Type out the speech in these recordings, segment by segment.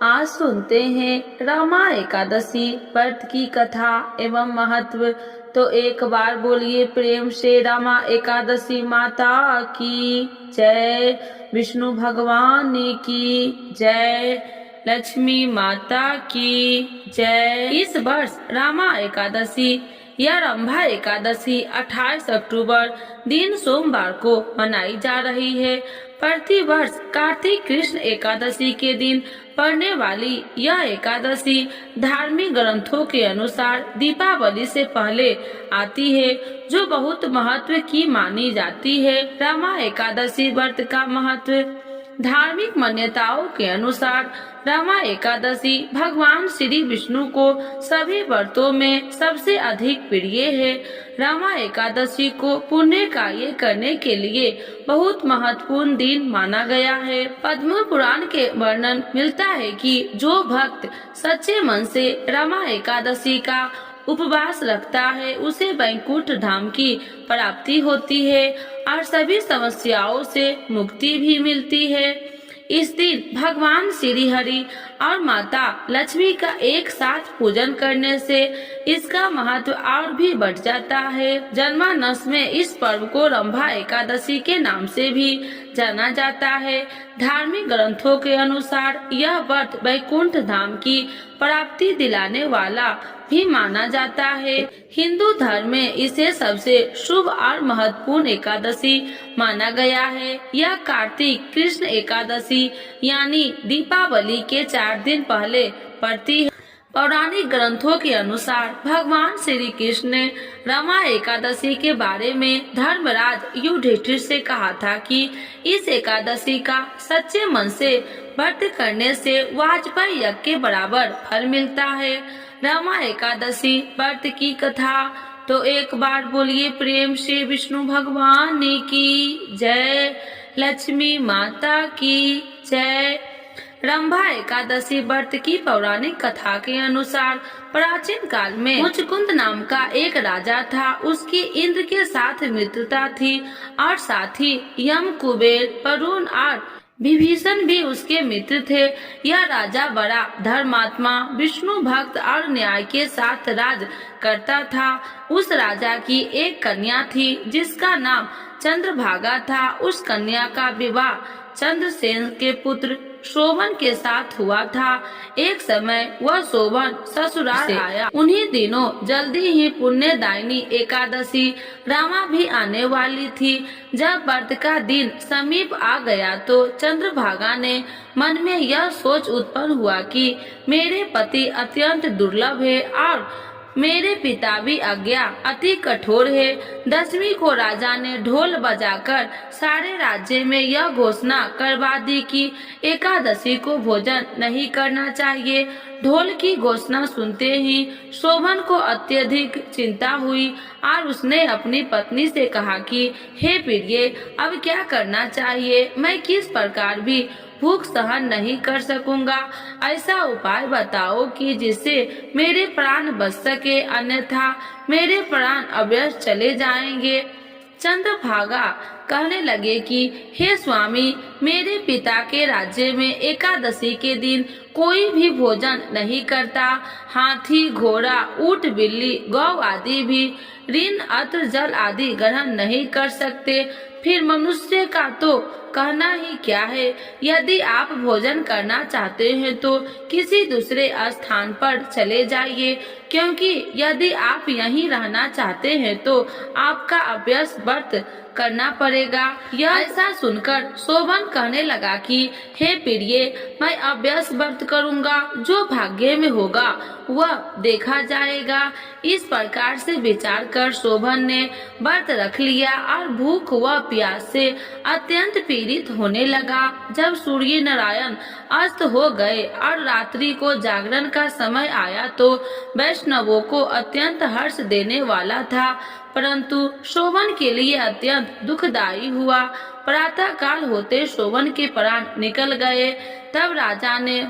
आज सुनते हैं रमा एकादशी व्रत की कथा एवं महत्व। तो एक बार बोलिए प्रेम से रमा एकादशी माता की जय, विष्णु भगवान की जय, लक्ष्मी माता की जय। इस वर्ष रमा एकादशी या रंभा एकादशी 28 अक्टूबर दिन सोमवार को मनाई जा रही है। प्रति वर्ष कार्तिक कृष्ण एकादशी के दिन पड़ने वाली यह एकादशी धार्मिक ग्रंथों के अनुसार दीपावली से पहले आती है, जो बहुत महत्व की मानी जाती है। रमा एकादशी व्रत का महत्व। धार्मिक मान्यताओं के अनुसार रमा एकादशी भगवान श्री विष्णु को सभी व्रतों में सबसे अधिक प्रिय है। रमा एकादशी को पुण्य कार्य करने के लिए बहुत महत्वपूर्ण दिन माना गया है। पद्म पुराण के वर्णन मिलता है कि जो भक्त सच्चे मन से रमा एकादशी का उपवास रखता है उसे वैकुंठ धाम की प्राप्ति होती है और सभी समस्याओं से मुक्ति भी मिलती है। इस दिन भगवान श्री हरि और माता लक्ष्मी का एक साथ पूजन करने से इसका महत्व और भी बढ़ जाता है। जन्मानस में इस पर्व को रंभा एकादशी के नाम से भी जाना जाता है। धार्मिक ग्रंथों के अनुसार यह व्रत वैकुंठ धाम की प्राप्ति दिलाने वाला भी माना जाता है। हिंदू धर्म में इसे सबसे शुभ और महत्वपूर्ण एकादशी माना गया है। यह कार्तिक कृष्ण एकादशी यानी दीपावली के 4 दिन पहले पड़ती है। पौराणिक ग्रंथों के अनुसार भगवान श्री कृष्ण ने रमा एकादशी के बारे में धर्मराज युधिष्ठिर से कहा था कि इस एकादशी का सच्चे मन से व्रत करने से वाजपेयी यज्ञ के बराबर फल मिलता है। रमा एकादशी व्रत की कथा। तो एक बार बोलिए प्रेम से विष्णु भगवान की जय, लक्ष्मी माता की जय। रंभा एकादशी व्रत की पौराणिक कथा के अनुसार प्राचीन काल में मुचकुंद नाम का एक राजा था। उसकी इंद्र के साथ मित्रता थी और साथ ही यम, कुबेर, वरुण और विभीषण भी उसके मित्र थे। यह राजा बड़ा धर्मात्मा, विष्णु भक्त और न्याय के साथ राज करता था। उस राजा की एक कन्या थी जिसका नाम चंद्रभागा था। उस कन्या का विवाह चंद्रसेन के पुत्र शोभन के साथ हुआ था। एक समय वह शोभन ससुराल आया। उन्हीं दिनों जल्दी ही पुण्यदायिनी एकादशी रमा भी आने वाली थी। जब व्रत का दिन समीप आ गया तो चंद्रभागा ने मन में यह सोच उत्पन्न हुआ कि मेरे पति अत्यंत दुर्लभ है और मेरे पिता भी आज्ञा अति कठोर है। 10वीं को राजा ने ढोल बजाकर सारे राज्य में यह घोषणा करवा दी कि एकादशी को भोजन नहीं करना चाहिए। ढोल की घोषणा सुनते ही शोभन को अत्यधिक चिंता हुई और उसने अपनी पत्नी से कहा कि हे प्रिय, अब क्या करना चाहिए? मैं किस प्रकार भी भूख सहन नहीं कर सकूंगा। ऐसा उपाय बताओ कि जिससे मेरे प्राण बच सके, अन्यथा मेरे प्राण अव्यर्थ चले जाएंगे। चंद्रभागा कहने लगे कि हे स्वामी, मेरे पिता के राज्य में एकादशी के दिन कोई भी भोजन नहीं करता। हाथी, घोड़ा, ऊंट, बिल्ली, गौ आदि भी ऋण, अत्र, जल आदि ग्रहण नहीं कर सकते। फिर मनुष्य का तो कहना ही क्या है। यदि आप भोजन करना चाहते हैं तो किसी दूसरे स्थान पर चले जाइए, क्योंकि यदि आप यहीं रहना चाहते हैं तो आपका अभ्यास व्रत करना पड़ेगा। यह ऐसा सुनकर शोभन कहने लगा कि हे प्रिय, मैं अभ्यास व्रत करूंगा, जो भाग्य में होगा वह देखा जाएगा। इस प्रकार से विचार कर शोभन ने व्रत रख लिया और भूख व प्यास से अत्यंत पीड़ित होने लगा। जब सूर्य नारायण अस्त हो गए और रात्रि को जागरण का समय आया तो वैष्णवों को अत्यंत हर्ष देने वाला था, परंतु शोभन के लिए अत्यंत दुखदायी हुआ। प्रातः काल होते शोभन के प्राण निकल गए। तब राजा ने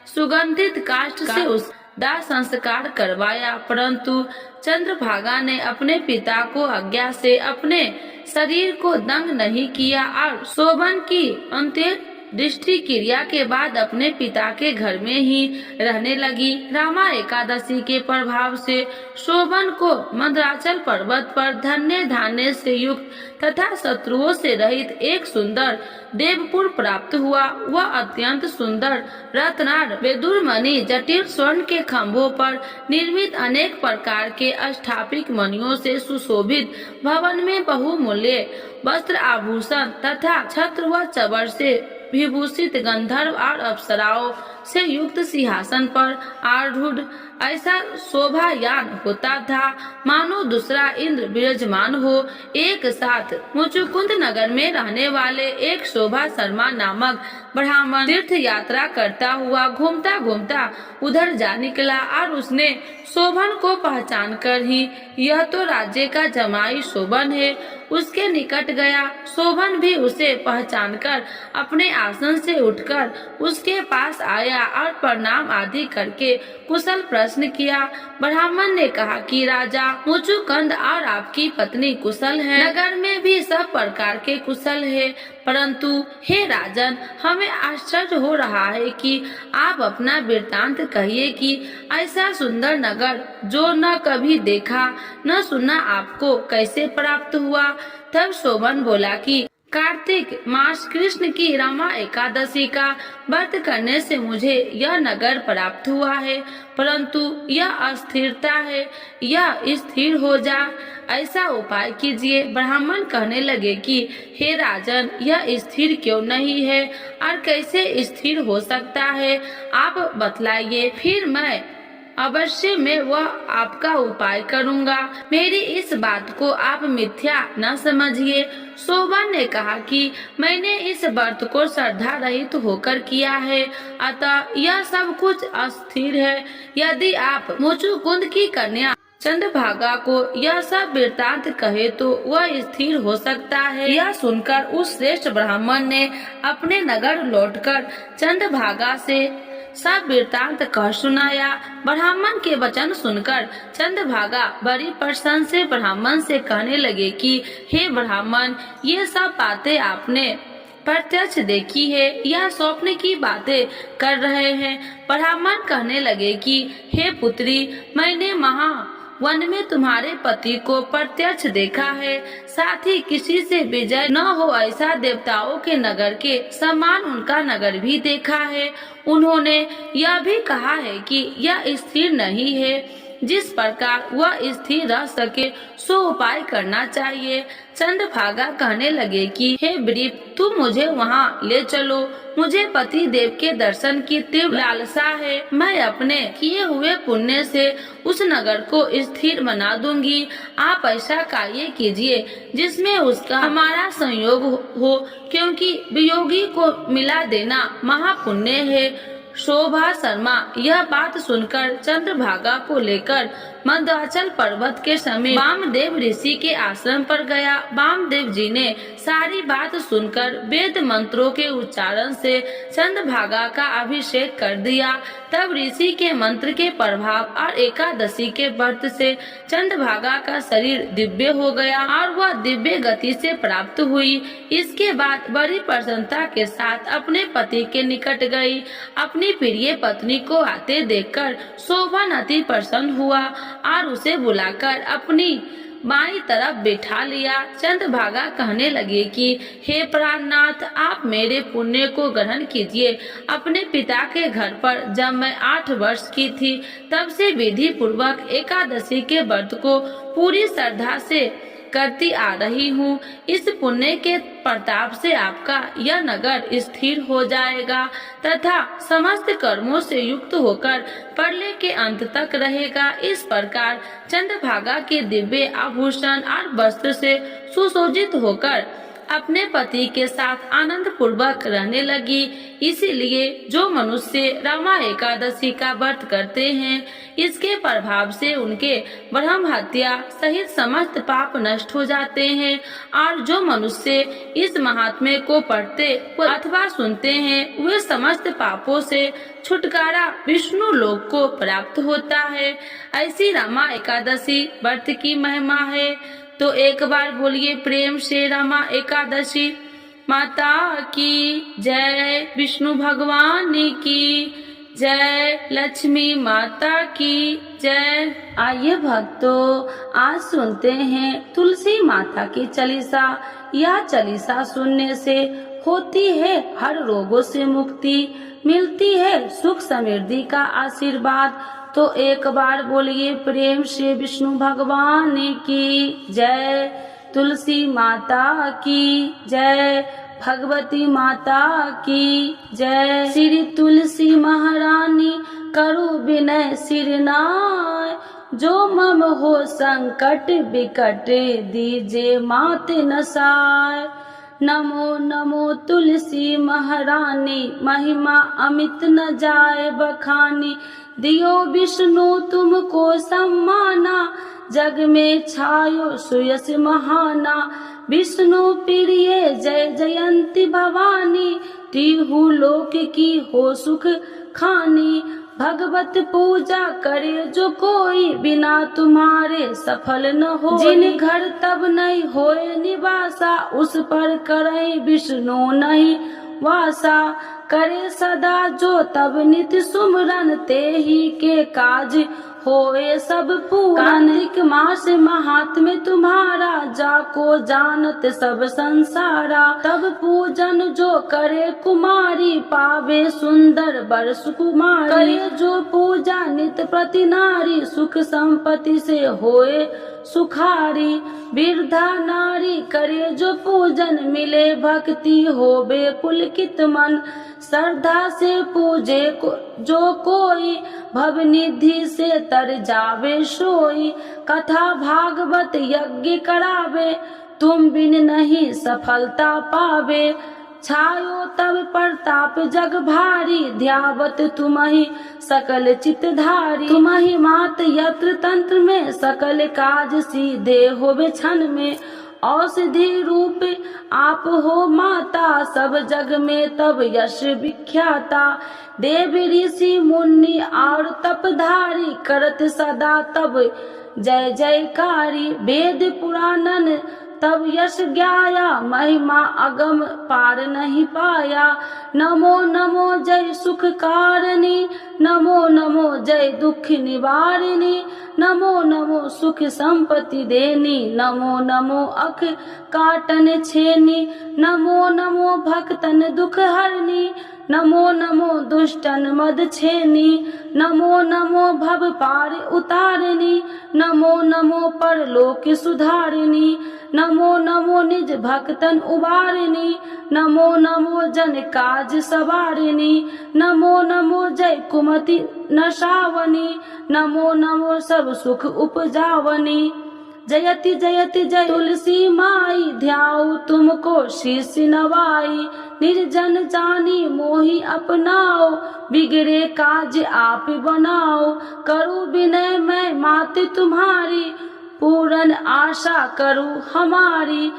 सुगंधित काष्ठ से उस दाह संस्कार करवाया, परंतु चंद्रभागा ने अपने पिता को आज्ञा से अपने शरीर को दंग नहीं किया और शोभन की अंत्य दृष्टि क्रिया के बाद अपने पिता के घर में ही रहने लगी। रमा एकादशी के प्रभाव से शोभन को मंदराचल पर्वत पर धन्य धान्य से युक्त तथा शत्रुओं से रहित एक सुंदर देवपुर प्राप्त हुआ। वह अत्यंत सुंदर रत्नार वेदुर मणि जटिल स्वर्ण के खंभों पर निर्मित अनेक प्रकार के अष्टापिक मणियों से सुशोभित भवन में बहुमूल्य वस्त्र आभूषण तथा छत्र व चबर से विभूषित गंधर्व और अप्सराओं से युक्त सिंहासन पर आरूढ़ ऐसा शोभायान होता था मानो दूसरा इंद्र विराजमान हो। एक साथ मुचुकुंद नगर में रहने वाले एक शोभा शर्मा नामक ब्राह्मण तीर्थ यात्रा करता हुआ घूमता घूमता उधर जा निकला और उसने शोभन को पहचान कर ही यह तो राज्य का जमाई शोभन है उसके निकट गया। शोभन भी उसे पहचानकर अपने आसन से उठकर उसके पास आया और प्रणाम आदि करके कुशल प्रश्न किया। ब्राह्मण ने कहा कि राजा मुचुकुंद और आपकी पत्नी कुशल है। नगर में भी सब प्रकार के कुशल है, परंतु हे राजन, हमें आश्चर्य हो रहा है कि आप अपना वृत्तांत कहिए कि ऐसा सुंदर नगर जो न कभी देखा न सुना आपको कैसे प्राप्त हुआ। तब शोभन बोला कि कार्तिक मास कृष्ण की रमा एकादशी का व्रत करने से मुझे यह नगर प्राप्त हुआ है, परंतु यह अस्थिरता है, यह स्थिर हो जा ऐसा उपाय कीजिए। ब्राह्मण कहने लगे कि हे राजन, यह स्थिर क्यों नहीं है और कैसे स्थिर हो सकता है, आप बतलाइए, फिर मैं अवश्य मैं वह आपका उपाय करूंगा। मेरी इस बात को आप मिथ्या न समझिए। शोभन ने कहा कि मैंने इस व्रत को श्रद्धा रहित होकर किया है, अतः यह सब कुछ अस्थिर है। यदि आप मुचुकुंद की कन्या चंद्रभागा को यह सब वृत्तांत कहे तो वह स्थिर हो सकता है। यह सुनकर उस श्रेष्ठ ब्राह्मण ने अपने नगर लौटकर चंद्रभागा से सब वृत्तांत कह सुनाया। ब्राह्मण के वचन सुनकर चंद्रभागा बड़ी प्रसन्न से ब्राह्मण से कहने लगे कि हे ब्राह्मण, ये सब बातें आपने प्रत्यक्ष देखी है या स्वप्न की बातें कर रहे हैं। ब्राह्मण कहने लगे कि हे पुत्री, मैंने वन में तुम्हारे पति को प्रत्यक्ष देखा है, साथ ही किसी से विजय न हो ऐसा देवताओं के नगर के समान उनका नगर भी देखा है। उन्होंने यह भी कहा है कि यह स्थिर नहीं है, जिस प्रकार वह स्थिर रह सके सो उपाय करना चाहिए। चंद्रभागा कहने लगे कि हे ब्रीप, तुम मुझे वहाँ ले चलो, मुझे पति देव के दर्शन की तीव्र लालसा है। मैं अपने किए हुए पुण्य से उस नगर को स्थिर बना दूंगी। आप ऐसा कार्य कीजिए जिसमें उसका हमारा संयोग हो, क्योंकि वियोगी को मिला देना महापुण्य है। शोभा शर्मा यह बात सुनकर चंद्रभागा को लेकर मंदराचल पर्वत के समीप वामदेव ऋषि के आश्रम पर गया। वामदेव जी ने सारी बात सुनकर वेद मंत्रों के उच्चारण से चंद्रभागा का अभिषेक कर दिया। तब ऋषि के मंत्र के प्रभाव और एकादशी के व्रत से चंद्रभागा का शरीर दिव्य हो गया और वह दिव्य गति से प्राप्त हुई। इसके बाद बड़ी प्रसन्नता के साथ अपने पति के निकट गई। अपनी प्रिय पत्नी को आते देखकर शोभन अति प्रसन्न हुआ और उसे बुलाकर अपनी बाई तरफ बैठा लिया। चंद्रभागा कहने लगे कि हे प्राणनाथ, आप मेरे पुण्य को ग्रहण कीजिए। अपने पिता के घर पर जब मैं 8 वर्ष की थी तब से विधि पूर्वक एकादशी के व्रत को पूरी श्रद्धा से करती आ रही हूँ। इस पुण्य के प्रताप से आपका यह नगर स्थिर हो जाएगा तथा समस्त कर्मों से युक्त होकर प्रलय के अंत तक रहेगा। इस प्रकार चंद्रभागा के दिव्य आभूषण और वस्त्र से सुसज्जित होकर अपने पति के साथ आनंद पूर्वक रहने लगी। इसीलिए जो मनुष्य रमा एकादशी का व्रत करते हैं, इसके प्रभाव से उनके ब्रह्म हत्या सहित समस्त पाप नष्ट हो जाते हैं। और जो मनुष्य इस महात्म्य को पढ़ते अथवा सुनते हैं, वे समस्त पापों से छुटकारा विष्णु लोक को प्राप्त होता है। ऐसी रमा एकादशी व्रत की महिमा है। तो एक बार बोलिए प्रेम से रमा एकादशी माता की जय, विष्णु भगवान की जय, लक्ष्मी माता की जय। आइए भक्तों, आज सुनते हैं तुलसी माता की चालीसा। यह चालीसा सुनने से होती है हर रोगों से मुक्ति, मिलती है सुख समृद्धि का आशीर्वाद। तो एक बार बोलिए प्रेम से विष्णु भगवान की जय, तुलसी माता की जय, भगवती माता की जय। श्री तुलसी महारानी करु विनय सिर नाय, जो मम हो संकट विकट दीजे मात नसाय। नमो नमो तुलसी महारानी, महिमा अमित न जाए बखानी। दियो विष्णु तुमको सम्माना, जग में छायो सुयस महाना। विष्णु प्रिय जय जयंती भवानी, तिहु लोक की हो सुख खानी। भगवत पूजा करे जो कोई, बिना तुम्हारे सफल न हो। जिन घर तब नहीं होए निवासा, उस पर करे विष्णु नहीं वासा। करे सदा जो तब नित सुमरन, ते ही के काज होए सब पूरन। कार्तिक मास महात्म्य तुम्हारा, जाको जानत सब संसारा। तब पूजन जो करे कुमारी, पावे सुंदर वर सुकुमारी। करे जो पूजा नित प्रति नारी, सुख संपत्ति से होए सुखारी। वृद्धा नारी करे जो पूजन, मिले भक्ति होवे पुलकित मन। श्रद्धा से पूजे जो कोई, भवनिधि से तर जावे सोई। कथा भागवत यज्ञ करावे, तुम बिन नहीं सफलता पावे। छायो तब प्रताप जग भारी, ध्यावत तुम्हि सकल चितधारी। तुम्हि मात यत्र तंत्र में, सकल काज सीधे होवे क्षण में। औषधि रूप आप हो माता, सब जग में तब यश विख्याता। देव ऋषि मुनि और तपधारी, करत सदा तब जय जयकारी। वेद पुराणन तब यश ज्ञाया, महिमा अगम पार नहीं पाया। नमो नमो जय सुख कारिणी, नमो नमो जय दुख निवारिणी। नमो नमो सुख संपत्ति देनी, नमो नमो अख काटन छेनी। नमो नमो भक्तन दुख हरनी, नमो नमो दुष्टन मद छेनी। नमो नमो भव पार उतारिणी, नमो नमो परलोक सुधारिणी। नमो नमो निज भक्तन उबारिणी, नमो नमो जन काज सवारिणी। नमो नमो जय कुमति नशावनी, नमो नमो सब सुख उपजावनी। जयति जयति जय तुलसी माई, ध्याऊ तुमको शीश नवाई। निर्जन जानी मोहि अपनाओ, बिगड़े काज आप बनाओ। करूँ विनय मैं मात तुम्हारी, पूरन आशा करूँ हमारी।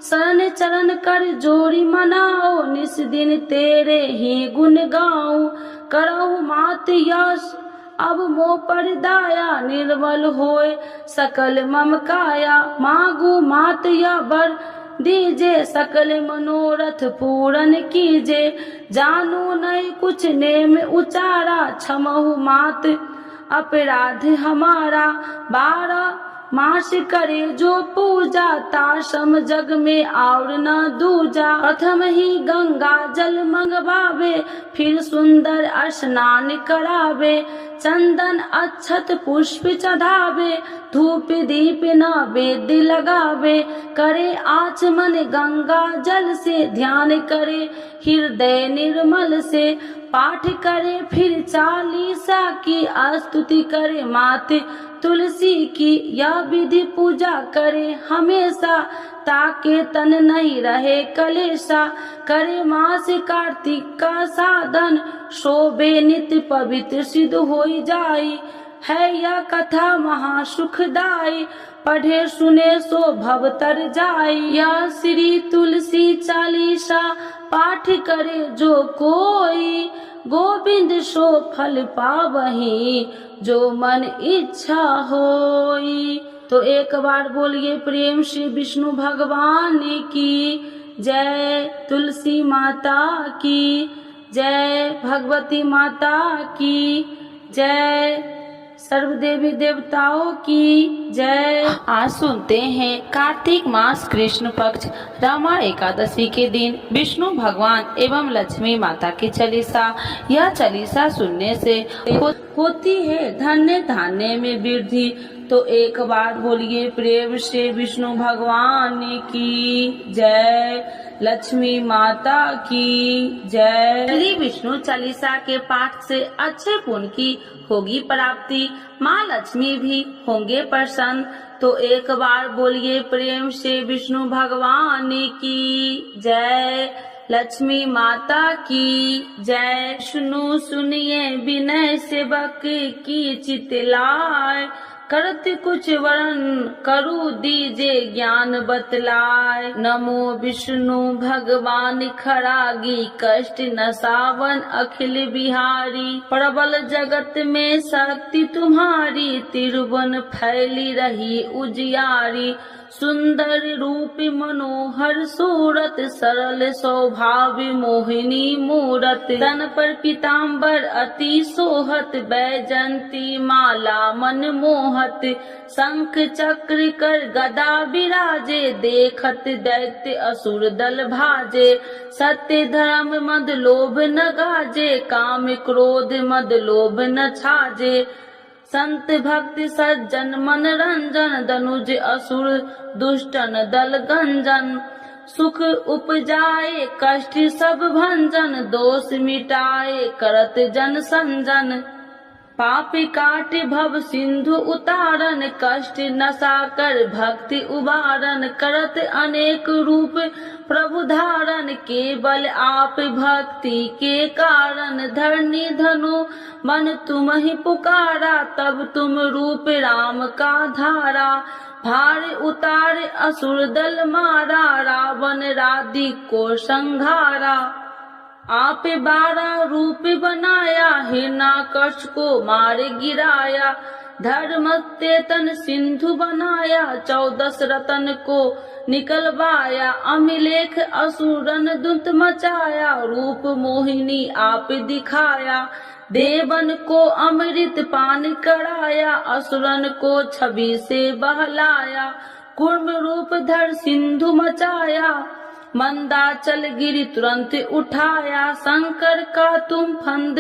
शरण चरण कर जोड़ी मनाओ, निस दिन तेरे ही गुण गाऊं। करहु मात यश अब मोह पर दाया, निर्मल होए सकल मम काया। मांगू मात या वर दीजे, सकल मनोरथ पूरन कीजे। जानू नहीं कुछ नेम उचारा, क्षमहु मात अपराध हमारा। 12 मास करे जो पूजा, ताशम जग में और न दूजा। प्रथम ही गंगा जल मंगवावे, फिर सुंदर स्नान करावे। चंदन अक्षत पुष्प चढ़ावे, धूप दीप नैवेद्य लगावे। करे आचमन गंगा जल से, ध्यान करे हृदय निर्मल से। पाठ करे फिर चालीसा की, स्तुति करे माते तुलसी की। यह विधि पूजा करे हमेशा, ताके तन नहीं रहे कलेशा। करे मास कार्तिक का साधन, शोभे नित्य पवित्र सिद्ध होई जाई। है यह कथा महासुखदाई, पढ़े सुने सो भव तर जाई। यह श्री तुलसी चालीसा, पाठ करे जो कोई। गोविंद सो फल पावही, जो मन इच्छा होई। तो एक बार बोलिए प्रेम से विष्णु भगवान की जय, तुलसी माता की जय, भगवती माता की जय, सर्वदेवी देवताओं की जय। आज सुनते हैं कार्तिक मास कृष्ण पक्ष रमा एकादशी के दिन विष्णु भगवान एवं लक्ष्मी माता की चालीसा। यह चालीसा सुनने से होती है धन्य धान्य में वृद्धि। तो एक बार बोलिए प्रेम से विष्णु भगवान की जय, लक्ष्मी माता की जय। श्री विष्णु चालीसा के पाठ से अच्छे पुण्य की होगी प्राप्ति, माँ लक्ष्मी भी होंगे प्रसन्न। तो एक बार बोलिए प्रेम से विष्णु भगवान की जय, लक्ष्मी माता की जय। सुनिए विनय सेवक की चितलाय, करत कुछ वरण करु दीजे ज्ञान बतलाय। नमो विष्णु भगवान खरागी, कष्ट नसावन अखिल बिहारी। प्रबल जगत में शक्ति तुम्हारी, तिरुवन फैली रही उजियारी। सुंदर रूप मनोहर सूरत, सरल स्वभाव मोहिनी मूरत। तन पर पीताम्बर अति सोहत, बैजंती माला मन मोहत। शंख चक्र कर गदा विराजे, देखत दैत्य असुर दल भाजे। सत्य धर्म मद लोभ न गाजे, काम क्रोध मद लोभ न छाजे। संत भक्त सज्जन मन रंजन, दनुज असुर दुष्टन दल गंजन। सुख उपजाए कष्ट सब भंजन, दोष मिटाए करत जन संजन। पाप काट भव सिंधु उतारन, कष्ट नसा कर भक्ति उबारन। करत अनेक रूप प्रभु धारण, केवल आप भक्ति के कारण। धरनी धनु मन तुम ही पुकारा, तब तुम रूप राम का धारा। भार उतार असुर दल मारा, रावण राधि को संघारा। आप 12 रूप बनाया, हिरण्याकश को मार गिराया। धर्म तेतन सिंधु बनाया, 14 रतन को निकलवाया। अमिलेख असुरन दुत मचाया, रूप मोहिनी आप दिखाया। देवन को अमृत पान कराया, असुरन को छवि से बहलाया। कूर्म रूप धर सिंधु मचाया, मंदाचल गिरि तुरंत उठाया। शंकर का तुम फंद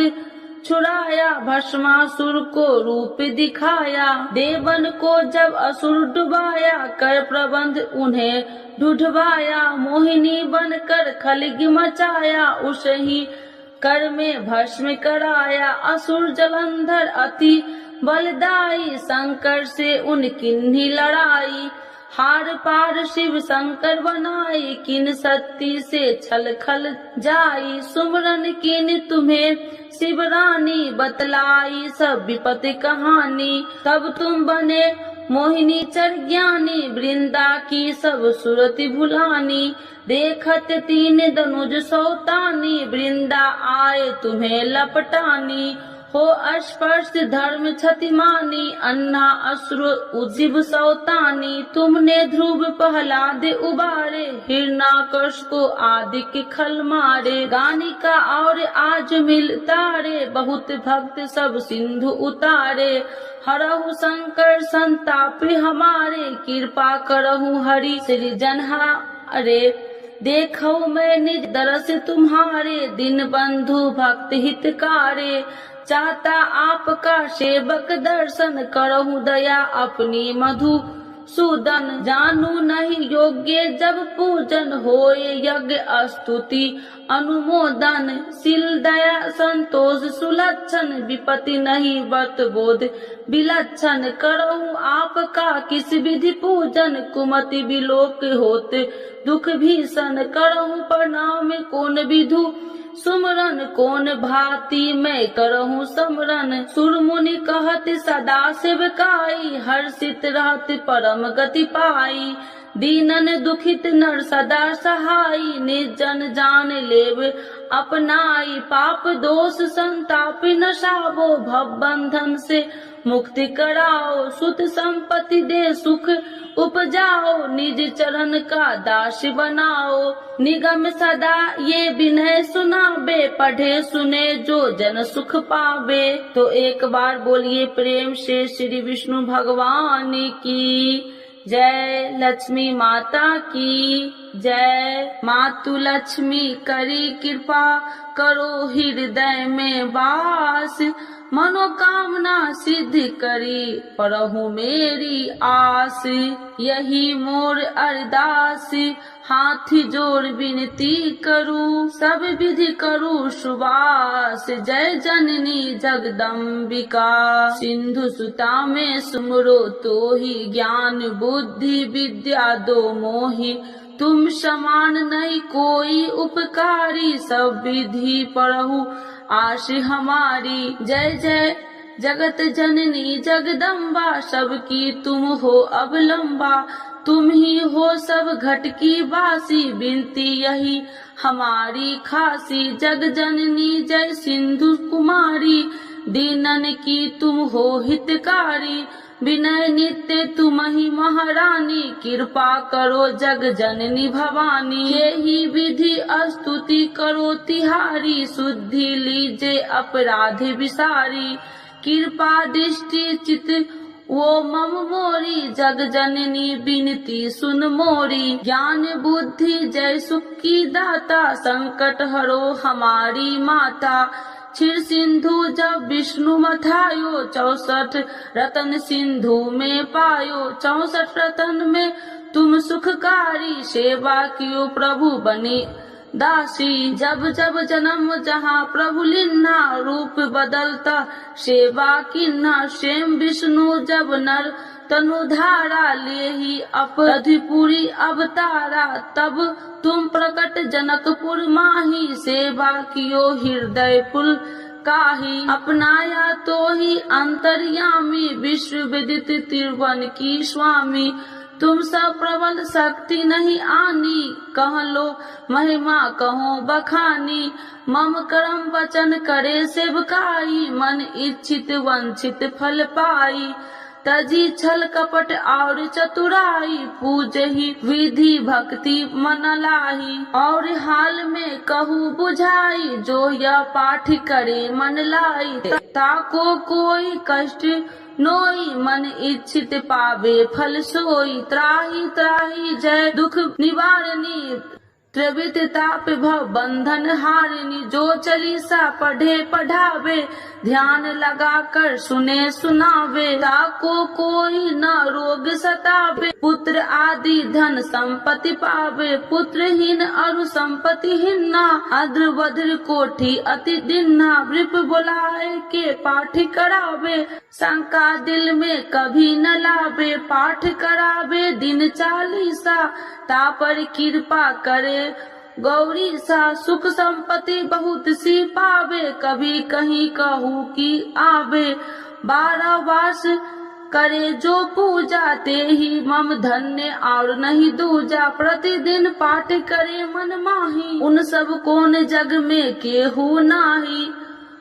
छुड़ाया, भस्मासुर को रूप दिखाया। देवन को जब असुर डुबाया, कर प्रबंध उन्हें ढूंढवाया। मोहिनी बनकर खलगी मचाया, उसे ही कर में भस्म कराया। असुर जलंधर अति बलदाई, शंकर से उनकी लड़ाई। हार पार शिव शंकर बनाई, किन शक्ति से छल खल जाई। सुमरन किन तुम्हें शिव रानी, बतलाई सब विपत्ति कहानी। तब तुम बने मोहिनी चर ज्ञानी, वृंदा की सब सुरति भुलानी। देखत 3 धनुज सौतानी, वृंदा आए तुम्हें लपटानी। हो स्पर्श धर्म क्षतिमानी, अन्ना असुर उज्जीव सौतानी। तुमने ध्रुव प्रहलाद उबारे, हिरण्याकश को आदि के खल मारे। गानिका और आज मिल तारे, बहुत भक्त सब सिंधु उतारे। हरहु शंकर संताप हमारे, कृपा करहु हरि सृजनहा अरे। देखो मैं निज दरस तुम्हारे, दिन बंधु भक्त हितकारे। चाहता आपका सेवक दर्शन, करहु दया अपनी मधु सूदन। जानू नहीं योग्य जब पूजन, होए यज्ञ स्तुति अनुमोदन। शील दया संतोष सुलक्षण, विपत्ति नहीं व्रत बोध विलक्षण। करहु आपका किस विधि पूजन, कुमति विलोक होत दुख भीषण। करहु प्रणाम कौन विधु सुमरन, कौन भांति मैं करहूँ समरन। सुर मुनि कहत सदा सेवकाई, हर्षित रहत परम गति पाई। दीनन दुखित नर सदा सहाई, निर्जन जान लेव अपनाई, पाप दोष संताप नशावो, भव बंधन से मुक्ति कराओ, सुत संपत्ति दे सुख उपजाओ, निज चरण का दास बनाओ, निगम सदा ये विनय सुनाबे, पढ़े सुने जो जन सुख पावे। तो एक बार बोलिए प्रेम से श्री विष्णु भगवान की जय, लक्ष्मी माता की जय। मातु लक्ष्मी करी कृपा, करो हृदय में वास, मनोकामना सिद्ध करी परहु मेरी आस, यही मोर अरदास, हाथ जोड़ विनती करूं, सब विधि करूं सुवास, जय जननी जगदम्बिका। सिंधु सुता में सुमरो तो ही, ज्ञान बुद्धि विद्या दो मोहि, तुम समान नहीं कोई उपकारी, सब विधि पढ़ू आश हमारी। जय जय जगत जननी जगदम्बा, सबकी तुम हो अवलंबा, तुम ही हो सब घट की बासी, बिनती यही हमारी खासी। जग जननी जय सिंधु कुमारी, दीनन की तुम हो हितकारी, विनय नित्य तुम ही महारानी, कृपा करो जग जननी भवानी, यही विधि स्तुति करो तिहारी, शुद्धि लीजे अपराध विसारी, कृपा दृष्टि चित वो मम मोरी, जग जननी बिनती सुन मोरी, ज्ञान बुद्धि जय सुख की दाता, संकट हरो हमारी माता। क्षीर सिंधु जब विष्णु मथायो, 64 रतन सिंधु में पायो, 64 रतन में तुम सुखकारी, सेवा कियो प्रभु बने दासी। जब जब जन्म जहाँ प्रभु लिन्ना, रूप बदलता सेवा किन्ना, स्वयं विष्णु जब नर तनुधारा, ले ही अपधिपुरी अवतारा, तब तुम प्रकट जनकपुर माही, सेवा कियो हृदय पुल काही, अपनाया तो ही अंतर्यामी, विश्व विदित त्रिभुवन की स्वामी, तुम सब प्रबल शक्ति नहीं आनी, कह लो महिमा कहो बखानी, मम कर्म वचन करे सेवकाई, मन इच्छित वंचित फल पाई, तजी छल कपट और चतुराई, पूज ही विधि भक्ति मन लाही, और हाल में कहू बुझाई, जो यह पाठ करे मन लाई, ताको कोई कष्ट नोई, मन इच्छित पावे फल सोई, त्राही त्राही जय दुख निवारणी, त्रिविध ताप भव बंधन हारिणी, जो चालीसा पढ़े पढ़ावे, ध्यान लगा कर सुने सुनावे, ताको कोई न रोग सतावे, पुत्र आदि धन संपत्ति पावे, पुत्रहीन अरु संपत्तिहीना, अद्र वज्र कोठी अति दिन्ना, वृप बुलाए के पाठ करावे, शंका दिल में कभी न लावे, पाठ करावे दिन चालीसा, तापर कृपा करे गौरी सा, सुख संपत्ति बहुत सी पावे, कभी कहीं कहू की आवे, 12 वर्ष करे जो पूजा, ते ही मम धन्य और नहीं दूजा, प्रतिदिन पाठ करे मन माही, उन सब कौन जग में केहू नाही,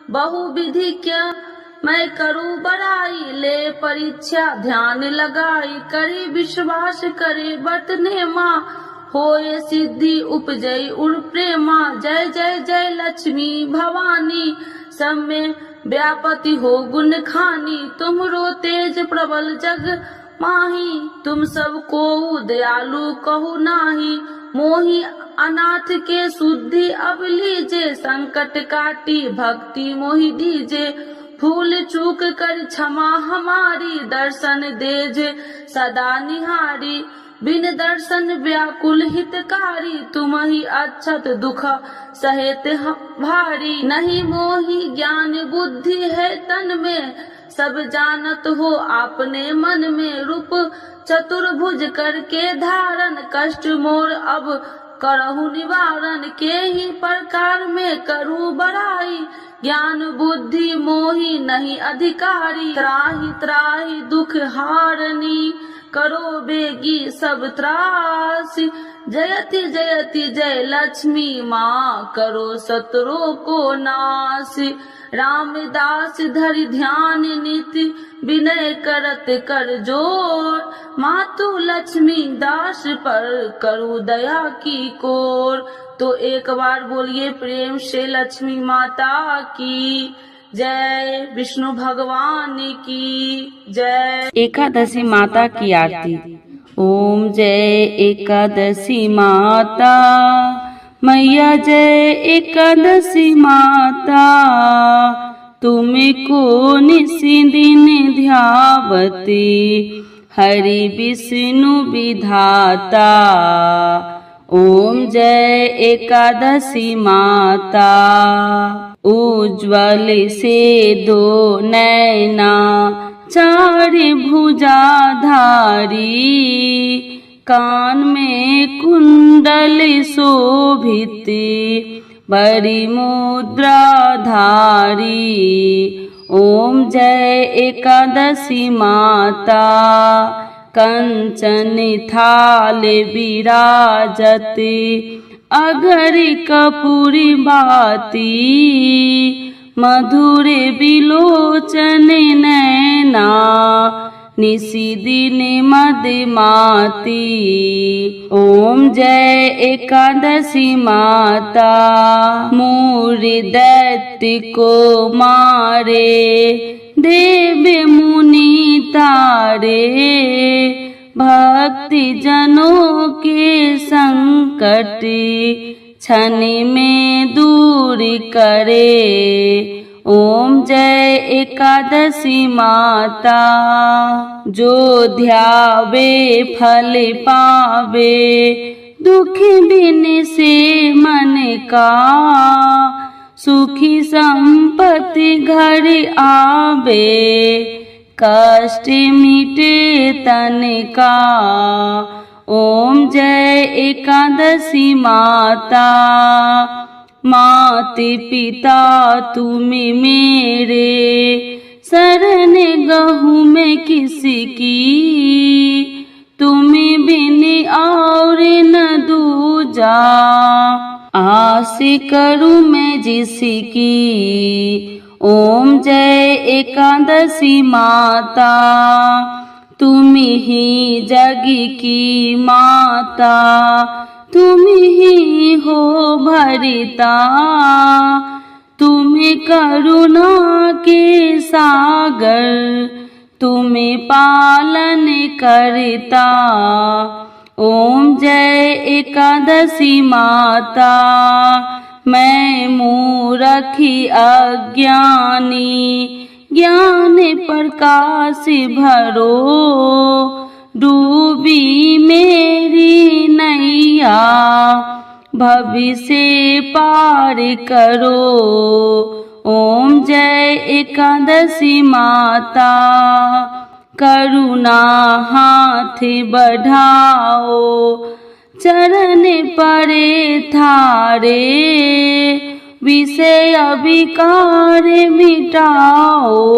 बहु विधि क्या मैं करूँ बड़ाई, ले परीक्षा ध्यान लगाई, करे विश्वास करे बरतने माँ, होए सिद्धि उपजई उर प्रेमा, जय जय जय लक्ष्मी भवानी, सब में व्यापति हो गुण खानी, तुमरो तेज प्रबल जग माही, तुम सब को दयालु कहू नाही, मोही अनाथ के शुद्धि अब लीजे, संकट काटी भक्ति मोहि दीजे, भूल चूक कर क्षमा हमारी, दर्शन देजे सदा निहारी, बिन दर्शन व्याकुल हितकारी, तुम ही अक्षत दुख सहेत भारी, नहीं मोहि ज्ञान बुद्धि है तन में, सब जानत हो आपने मन में, रूप चतुर्भुज करके धारण, कष्ट मोर अब करहु निवारण, के ही प्रकार में करूँ बड़ाई, ज्ञान बुद्धि मोहि नहीं अधिकारी, त्राहि त्राहि दुख हारनी, करो बेगी सब त्रास। जयति जयति जय लक्ष्मी माँ, करो शत्रु को नाश। रामदास धरि ध्यान नित, विनय करत कर जोर। मातु लक्ष्मी दास पर, करू दया की कोर। तो एक बार बोलिए प्रेम से लक्ष्मी माता की जय, विष्णु भगवान की जय। एकादशी माता की आरती। ओम जय एकादशी माता, मैया जय एकादशी माता। तुमको निशि दिन ध्यावती, हरि विष्णु विधाता। ओम जय एकादशी माता। उज्ज्वल से दो नैना, चार भुजाधारी। कान में कुंडल शोभित, बड़ी मुद्राधारी। ओम जय एकादशी माता। कंचन थाल विराजत, अगर कपूरी बाती। मधुर बिलोचन नैना, निशि दिन मदमाती। ओम जय एकादशी माता। मूर दैत्य को मारे, देव मुनि तारे। भक्ति जनों के संकट, क्षण में दूर करे। ओम जय एकादशी माता। जो ध्यावे फल पावे, दुख बिन से मन का। सुखी संपत्ति घर आवे, कष्ट मिटे तन का। ओम जय एकादशी माता। मात पिता तुम मेरे, शरण गहूँ मैं किसकी। तुम बिन और न दूजा, आस करूँ मैं जिसकी। ओम जय एकादशी माता। तुम ही जग की माता, तुम ही हो भरिता। तुम करुणा के सागर, तुम पालन करता। ओम जय एकादशी माता। मैं मूरखी अज्ञानी, ज्ञान प्रकाश भरो। डूबी मेरी नैया, भविष्य पार करो। ओम जय एकादशी माता। करुणा हाथ बढ़ाओ, चरण परे थारे। विषय विकार मिटाओ,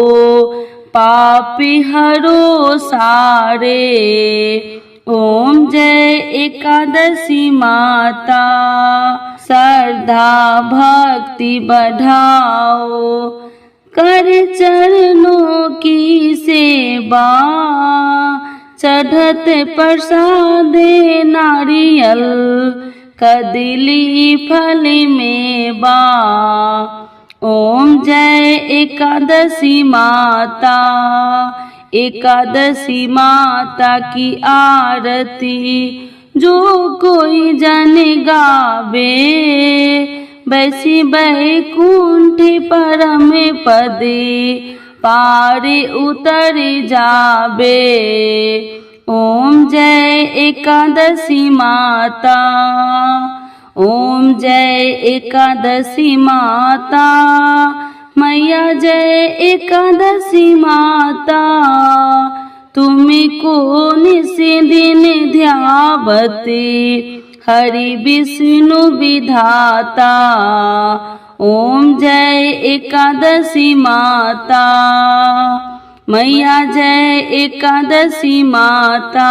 पाप हरो सारे। ओम जय एकादशी माता। श्रद्धा भक्ति बढ़ाओ, कर चरणों की सेवा। चढ़त प्रसाद नारियल, कदली फल मेवा। ओम जय एकादशी माता। एकादशी माता की आरती जो कोई जन गावे। बैसी बैकुंठ परम पदे, पार उतर जावे। ओम जय एकादशी माता। ओम जय एकादशी माता। मैया जय एकादशी माता। तुमको निस दिन ध्यावते, हरि विष्णु विधाता। ओम जय एकादशी माता। मैया जय एकादशी माता।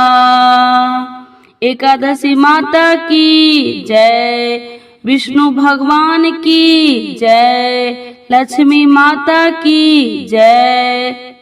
एकादशी माता की जय, विष्णु भगवान की जय, लक्ष्मी माता की जय।